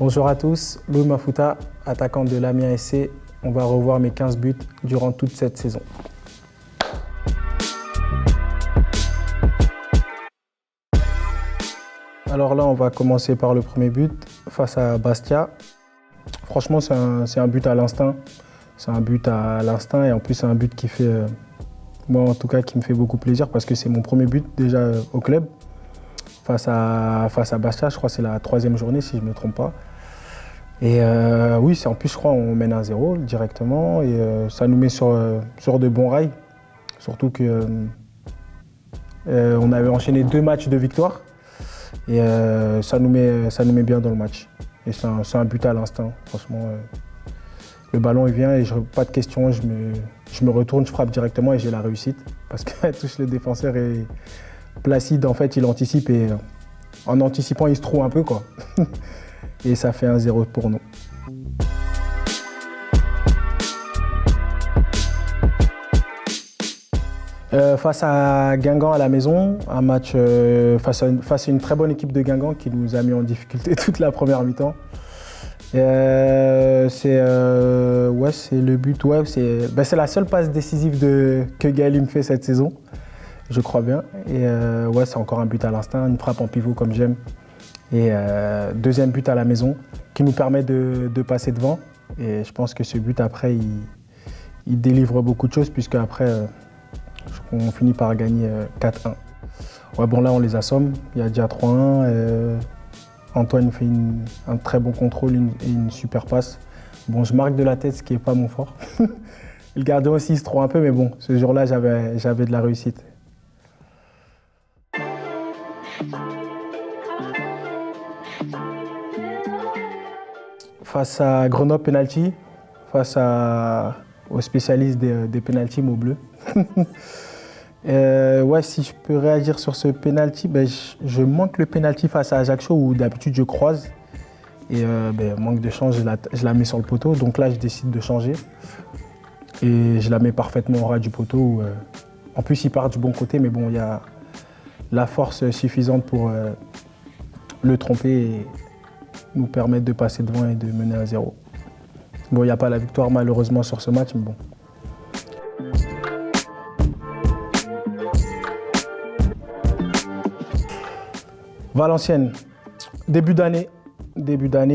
Bonjour à tous, Louis Mafuta, attaquant de l'Amiens SC. On va revoir mes 15 buts durant toute cette saison. Alors là, on va commencer par le premier but face à Bastia. Franchement, c'est un but à l'instinct. C'est un but à l'instinct et en plus, c'est un but qui fait, moi en tout cas, qui me fait beaucoup plaisir parce que c'est mon premier but déjà au club. Face à Bastia, je crois que c'est la 3e journée si je ne me trompe pas. Et oui, en plus, je crois on mène 1-0 directement et ça nous met sur de bons rails. Surtout qu'on avait enchaîné 2 matchs de victoire et ça nous met bien dans le match. Et c'est un but à l'instinct, franchement. Le ballon il vient et pas de question, je me retourne, je frappe directement et j'ai la réussite. Parce qu'elle touche le défenseur et Placide, en fait, il anticipe et en anticipant, il se trouve un peu, quoi. Et ça fait 1-0 pour nous. Face à Guingamp à la maison, un match face à une très bonne équipe de Guingamp qui nous a mis en difficulté toute la première mi-temps. C'est le but, c'est la seule passe décisive que Gaël me fait cette saison, je crois bien. Et c'est encore un but à l'instinct, une frappe en pivot comme j'aime. Et deuxième but à la maison qui nous permet de passer devant. Et je pense que ce but après, il délivre beaucoup de choses puisque après, on finit par gagner 4-1. Ouais, bon là on les assomme, il y a déjà 3-1. Antoine fait un très bon contrôle et une super passe. Bon, je marque de la tête, ce qui n'est pas mon fort. Le gardien aussi il se trouve un peu, mais bon, ce jour-là j'avais de la réussite. Face à Grenoble penalty, face au spécialiste des penaltys, mot bleu. Si je peux réagir sur ce penalty, je manque le penalty face à Ajaccio où d'habitude je croise. Et manque de chance, je la mets sur le poteau. Donc là, je décide de changer. Et je la mets parfaitement au ras du poteau. Où, en plus, il part du bon côté, mais bon, il y a la force suffisante pour le tromper et nous permettre de passer devant et de mener 1-0. Bon, il n'y a pas la victoire malheureusement sur ce match, mais bon. Valenciennes, début d'année,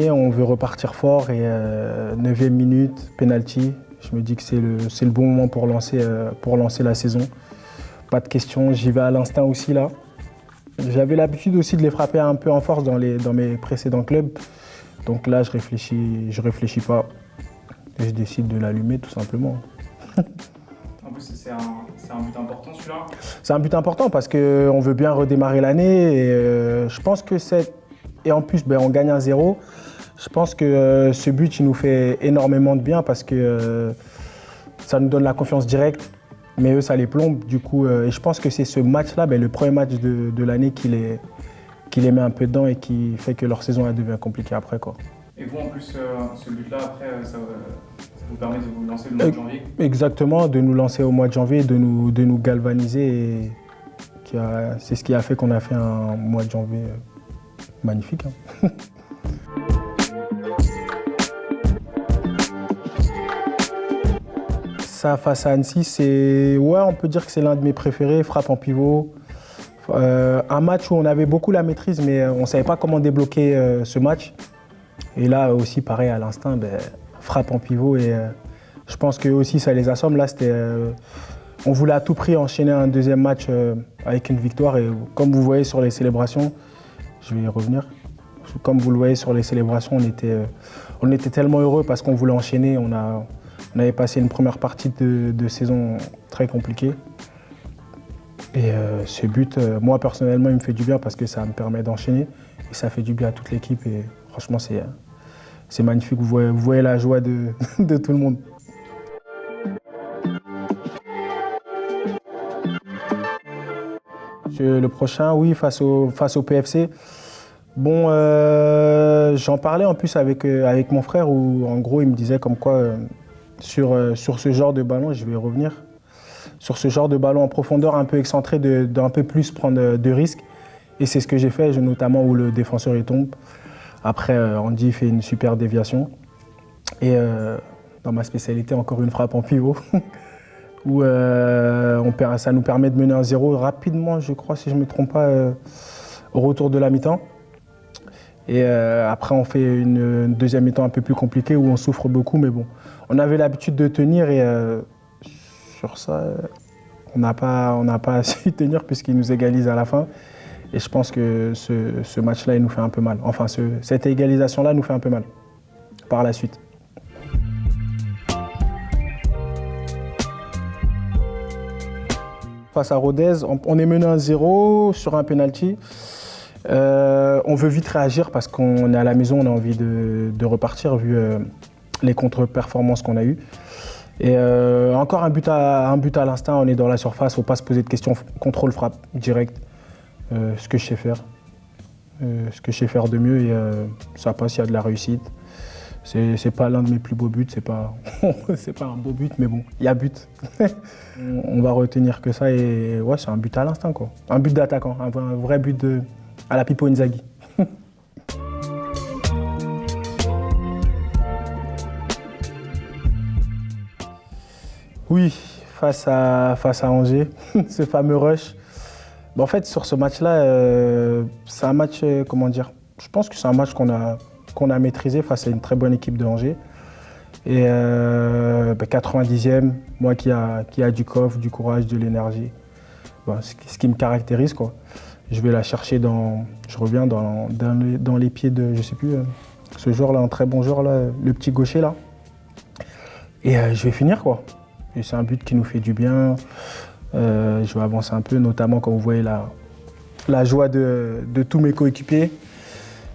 on veut repartir fort et 9e minute, penalty. Je me dis que c'est le bon moment pour lancer la saison. Pas de question, j'y vais à l'instinct aussi là. J'avais l'habitude aussi de les frapper un peu en force dans mes précédents clubs. Donc là, je réfléchis pas et je décide de l'allumer tout simplement. En plus, c'est un but important celui-là. C'est un but important parce qu'on veut bien redémarrer l'année et je pense que et en plus, on gagne 1-0. Je pense que ce but, il nous fait énormément de bien parce que ça nous donne la confiance directe, mais eux, ça les plombe. Du coup, et je pense que c'est ce match-là, le premier match de l'année qui les met un peu dedans et qui fait que leur saison elle devient compliquée après, quoi. Et vous, en plus, ce but-là, après, ça vous permet de vous lancer le mois de janvier? Exactement, de nous lancer au mois de janvier, de nous galvaniser. Et c'est ce qui a fait qu'on a fait un mois de janvier magnifique. Hein. Ça, face à Annecy, on peut dire que c'est l'un de mes préférés, frappe en pivot. Un match où on avait beaucoup la maîtrise, mais on ne savait pas comment débloquer ce match. Et là aussi, pareil, à l'instinct, frappe en pivot. Et je pense que aussi ça les assomme. Là, on voulait à tout prix enchaîner un deuxième match avec une victoire. Et comme vous voyez sur les célébrations, je vais y revenir. Comme vous le voyez sur les célébrations, on était tellement heureux parce qu'on voulait enchaîner. On avait passé une première partie de saison très compliquée. Et ce but, moi personnellement, il me fait du bien parce que ça me permet d'enchaîner. Et ça fait du bien à toute l'équipe. Et franchement, c'est magnifique. Vous voyez la joie de tout le monde. Le prochain, oui, face au PFC. Bon, j'en parlais en plus avec mon frère où en gros il me disait comme quoi sur ce genre de ballon, je vais revenir, sur ce genre de ballon en profondeur un peu excentré, d'un peu plus prendre de risques. Et c'est ce que j'ai fait, notamment où le défenseur il tombe. Après, Andy fait une super déviation. Et dans ma spécialité, encore une frappe en pivot, où ça nous permet de mener 1-0 rapidement, je crois, si je ne me trompe pas, au retour de la mi-temps. Et après, on fait une deuxième mi-temps un peu plus compliquée, où on souffre beaucoup, mais bon. On avait l'habitude de tenir et sur ça, on n'a pas su tenir puisqu'ils nous égalisent à la fin. Et je pense que ce match-là, il nous fait un peu mal. Enfin, cette égalisation-là nous fait un peu mal par la suite. Face à Rodez, on est mené 1-0 sur un penalty. On veut vite réagir parce qu'on est à la maison, on a envie de repartir vu les contre-performances qu'on a eues. Et encore un but à l'instinct, on est dans la surface, il ne faut pas se poser de questions, contrôle frappe direct. Ce que je sais faire. Ce que je sais faire de mieux et ça passe, il y a de la réussite. C'est pas l'un de mes plus beaux buts, c'est pas un beau but, mais bon, il y a but. On va retenir que ça et ouais, c'est un but à l'instinct quoi. Un but d'attaquant, un vrai but à la Pippo Inzaghi. Oui, face à Angers, ce fameux rush. En fait, sur ce match-là, c'est un match, comment dire, je pense que c'est un match qu'on a maîtrisé face à une très bonne équipe de Angers. Et 90e, moi qui a du coffre, du courage, de l'énergie, ce qui me caractérise, quoi. Je vais la chercher je reviens dans les pieds de, je sais plus, ce joueur-là, un très bon joueur, là, le petit gaucher, là. Et je vais finir, quoi. Et c'est un but qui nous fait du bien. Je vais avancer un peu, notamment quand vous voyez la joie de tous mes coéquipiers.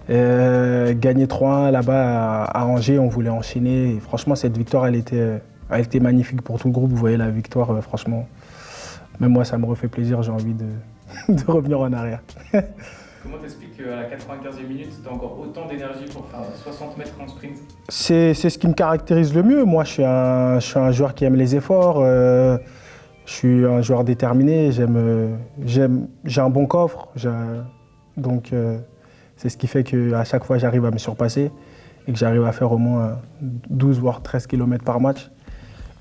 Gagner 3-1 là-bas à Angers, on voulait enchaîner. Et franchement, cette victoire, elle était magnifique pour tout le groupe. Vous voyez la victoire, franchement, même moi, ça me refait plaisir. J'ai envie de revenir en arrière. Comment t'expliques qu'à la 95e minute, tu as encore autant d'énergie pour faire 60 mètres en sprint? C'est ce qui me caractérise le mieux. Moi, je suis un joueur qui aime les efforts. Je suis un joueur déterminé, j'ai un bon coffre, donc c'est ce qui fait qu'à chaque fois j'arrive à me surpasser et que j'arrive à faire au moins 12 voire 13 km par match.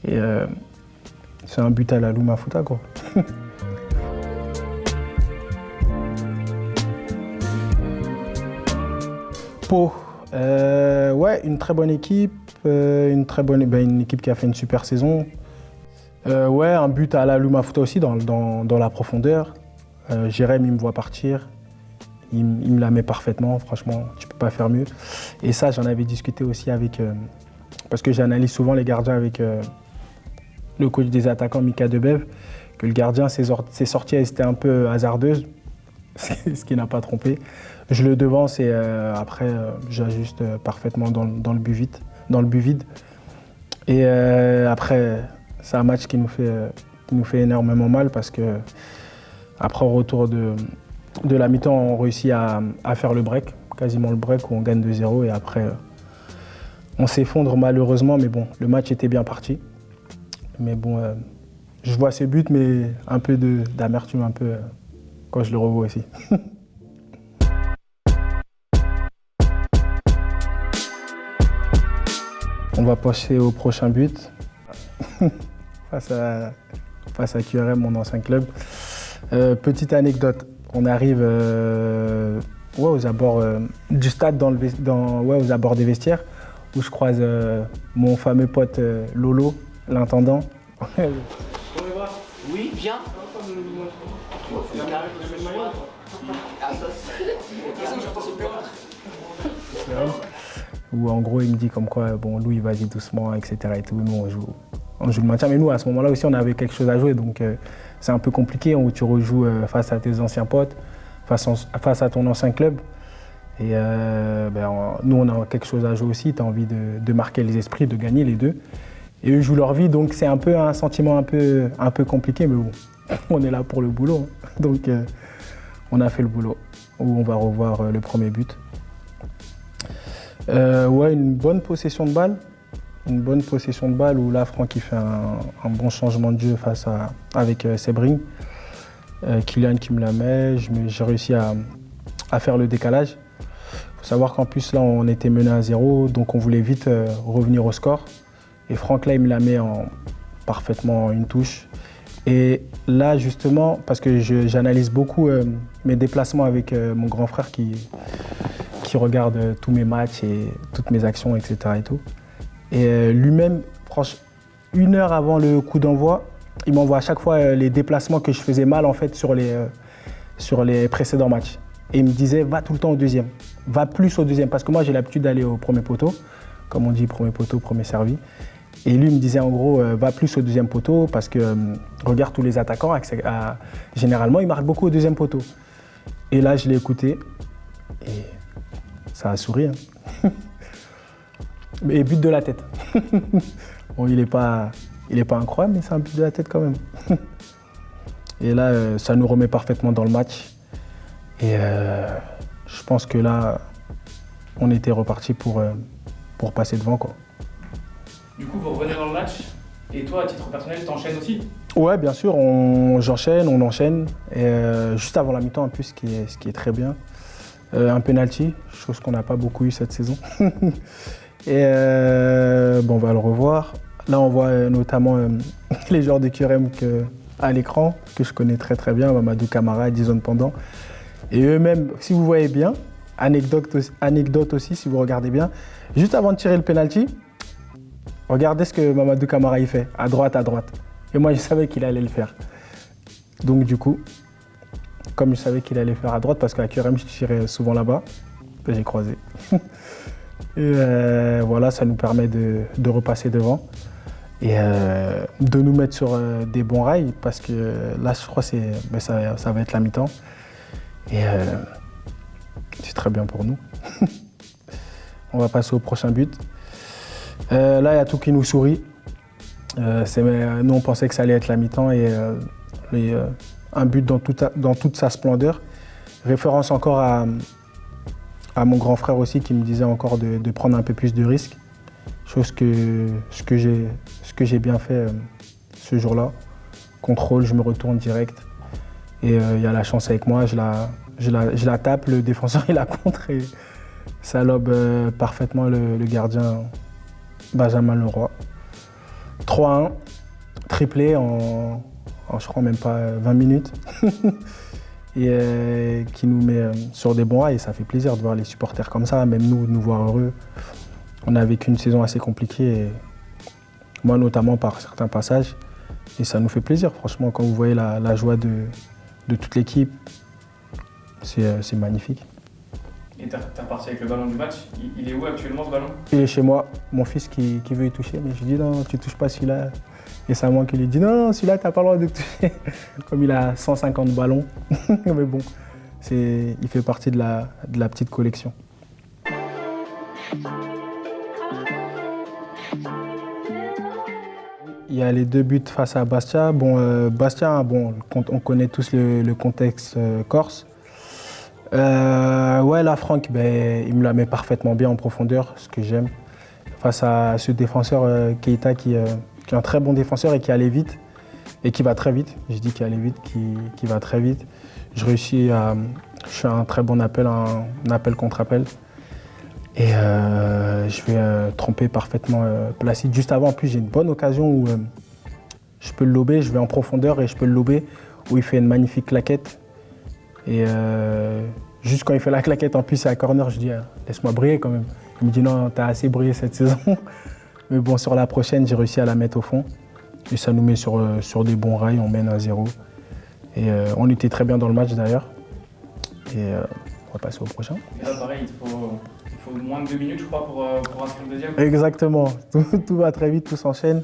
Et c'est un but à la Luma Futa, quoi. Pau, ouais, une très bonne équipe, une équipe qui a fait une super saison. Ouais, un but à la Luma Futa aussi dans la profondeur. Jérém, il me voit partir. Il me la met parfaitement, franchement, tu peux pas faire mieux. Et ça, j'en avais discuté aussi avec... parce que j'analyse souvent les gardiens avec le coach des attaquants, Mika Debev, que le gardien, ses sorties, elles étaient un peu hasardeuses, ce qui n'a pas trompé. Je le devance et après, j'ajuste parfaitement dans le but vide. Et après... C'est un match qui nous fait énormément mal parce que après, au retour de la mi-temps, on réussit à faire le break, quasiment le break où on gagne 2-0 et après, on s'effondre malheureusement, mais bon, le match était bien parti. Mais bon, je vois ce but, mais un peu d'amertume un peu quand je le revois aussi. On va passer au prochain but. Face à QRM, mon ancien club. Petite anecdote, on arrive aux abords du stade, aux abords des vestiaires, où je croise mon fameux pote Lolo, l'intendant. Oui, viens. Où en gros il me dit comme quoi, bon Louis vas-y doucement, etc. et tout, nous on joue le maintien, mais nous à ce moment-là aussi on avait quelque chose à jouer, donc c'est un peu compliqué, où tu rejoues face à tes anciens potes, face à ton ancien club. Et nous on a quelque chose à jouer aussi, tu as envie de marquer les esprits, de gagner les deux. Et eux jouent leur vie, donc c'est un peu un sentiment un peu compliqué, mais bon, on est là pour le boulot. Hein. Donc on a fait le boulot, où on va revoir le premier but. Ouais, une bonne possession de balle. Une bonne possession de balle où là, Franck il fait un bon changement de jeu avec Sebring. Kylian qui me la met, j'ai réussi à faire le décalage. Il faut savoir qu'en plus, là, on était mené à 0, donc on voulait vite revenir au score. Et Franck, là, il me la met parfaitement en une touche. Et là, justement, parce que j'analyse beaucoup mes déplacements avec mon grand frère qui regarde tous mes matchs et toutes mes actions, etc. Et tout. Et lui-même, franchement, 1 heure avant le coup d'envoi, il m'envoie à chaque fois les déplacements que je faisais mal en fait sur les précédents matchs. Et il me disait, va tout le temps au deuxième, va plus au deuxième. Parce que moi, j'ai l'habitude d'aller au premier poteau. Comme on dit, premier poteau, premier servi. Et lui, il me disait en gros, va plus au deuxième poteau parce que regarde tous les attaquants, généralement, ils marquent beaucoup au deuxième poteau. Et là, je l'ai écouté et ça a souri. Hein. Et but de la tête. Bon, il n'est pas incroyable, mais c'est un but de la tête quand même. Et là, ça nous remet parfaitement dans le match. Et je pense que là, on était reparti pour passer devant, quoi. Du coup, vous revenez dans le match et toi, à titre personnel, t'enchaînes aussi? Ouais, bien sûr, on enchaîne. Et juste avant la mi-temps, en plus, ce qui est très bien. Un penalty, chose qu'on n'a pas beaucoup eu cette saison. Et bon, on va le revoir. Là, on voit notamment les joueurs de QRM à l'écran, que je connais très très bien, Mamadou Camara, Edison Pendant. Et eux-mêmes, si vous voyez bien, anecdote aussi, si vous regardez bien, juste avant de tirer le penalty, regardez ce que Mamadou Camara y fait, à droite. Et moi, je savais qu'il allait le faire. Donc du coup, comme je savais qu'il allait le faire à droite, parce qu'à QRM, je tirais souvent là-bas, j'ai croisé. Et voilà, ça nous permet de repasser devant et de nous mettre sur des bons rails, parce que là, je crois que ça va être la mi-temps. Et c'est très bien pour nous. On va passer au prochain but. Là, il y a tout qui nous sourit. Nous, on pensait que ça allait être la mi-temps et un but dans toute sa splendeur. Référence encore à mon grand frère aussi qui me disait encore de prendre un peu plus de risques. Chose ce que j'ai bien fait ce jour-là. Contrôle, je me retourne direct. Et il y a la chance avec moi, je la tape, le défenseur il la contre et ça lobe parfaitement le gardien Benjamin Leroy. 3-1, triplé en je crois même pas 20 minutes. Et qui nous met sur des bons rails et ça fait plaisir de voir les supporters comme ça, même nous, de nous voir heureux. On a vécu une saison assez compliquée, et moi notamment par certains passages, et ça nous fait plaisir franchement quand vous voyez la joie de toute l'équipe, c'est magnifique. Et t'es reparti avec le ballon du match, il est où actuellement ce ballon? Il est chez moi, mon fils qui veut y toucher, mais je lui dis non, tu touches pas celui-là. Et c'est à moi qui lui dit non, celui-là, t'as pas le droit de toucher. Comme il a 150 ballons. Mais bon, il fait partie de la petite collection. Il y a les 2 buts face à Bastia. Bon, Bastia, on connaît tous le contexte corse. Ouais, là, Franck, il me la met parfaitement bien en profondeur, ce que j'aime. Face à ce défenseur Keita qui est un très bon défenseur et qui allait vite et qui va très vite. Je dis qu'il allait vite, qui va très vite. Je fais un très bon appel, un appel contre appel. Et je vais tromper parfaitement Placide. Juste avant, en plus, j'ai une bonne occasion où je peux le lober, je vais en profondeur et je peux le lober, où il fait une magnifique claquette. Et juste quand il fait la claquette, en plus, c'est à corner, je dis laisse-moi briller quand même. Il me dit non, t'as assez brillé cette saison. Mais bon, sur la prochaine, j'ai réussi à la mettre au fond. Et ça nous met sur des bons rails, on mène à 0. Et on était très bien dans le match d'ailleurs. Et on va passer au prochain. Et là, pareil, il faut moins de 2 minutes, je crois, pour inscrire le deuxième. Exactement, tout va très vite, tout s'enchaîne.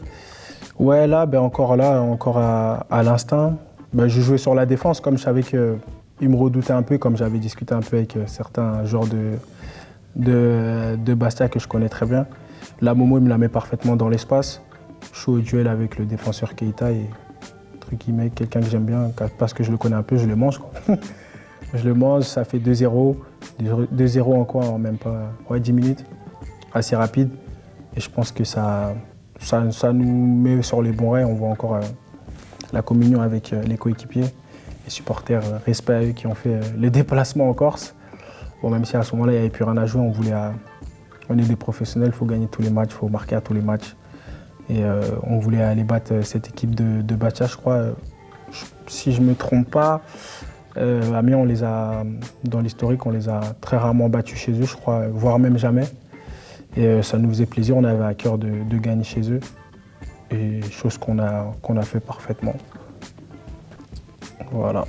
Ouais, là, encore à l'instinct. Je jouais sur la défense, comme je savais qu'il me redoutait un peu, comme j'avais discuté un peu avec certains joueurs de Bastia que je connais très bien. Là, Momo, il me la met parfaitement dans l'espace. Je suis au duel avec le défenseur Keita et quelqu'un que j'aime bien, parce que je le connais un peu, je le mange, quoi. Je le mange, ça fait 2-0. 2-0 en quoi? En même pas 10 minutes. Assez rapide. Et je pense que ça nous met sur les bons rails. On voit encore la communion avec les coéquipiers, les supporters. Respect à eux qui ont fait les déplacements en Corse. Bon, même si à ce moment-là, il n'y avait plus rien à jouer, on est des professionnels, il faut gagner tous les matchs, il faut marquer à tous les matchs. Et on voulait aller battre cette équipe de Bastia, je crois. Si je ne me trompe pas, Amiens, dans l'historique, on les a très rarement battus chez eux, je crois, voire même jamais. Et ça nous faisait plaisir, on avait à cœur de gagner chez eux. Et chose qu'on a fait parfaitement. Voilà.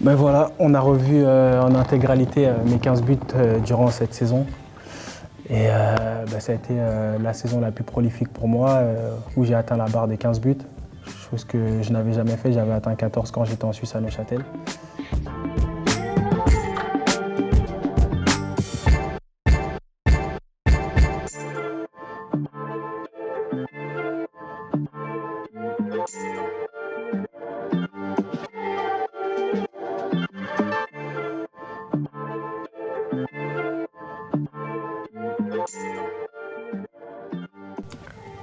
Ben voilà, on a revu en intégralité mes 15 buts durant cette saison. Et ça a été la saison la plus prolifique pour moi, où j'ai atteint la barre des 15 buts. Chose que je n'avais jamais fait, j'avais atteint 14 quand j'étais en Suisse à Neuchâtel.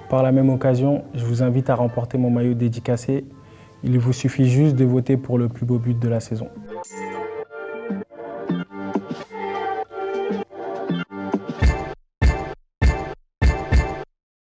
Par la même occasion, je vous invite à remporter mon maillot dédicacé. Il vous suffit juste de voter pour le plus beau but de la saison.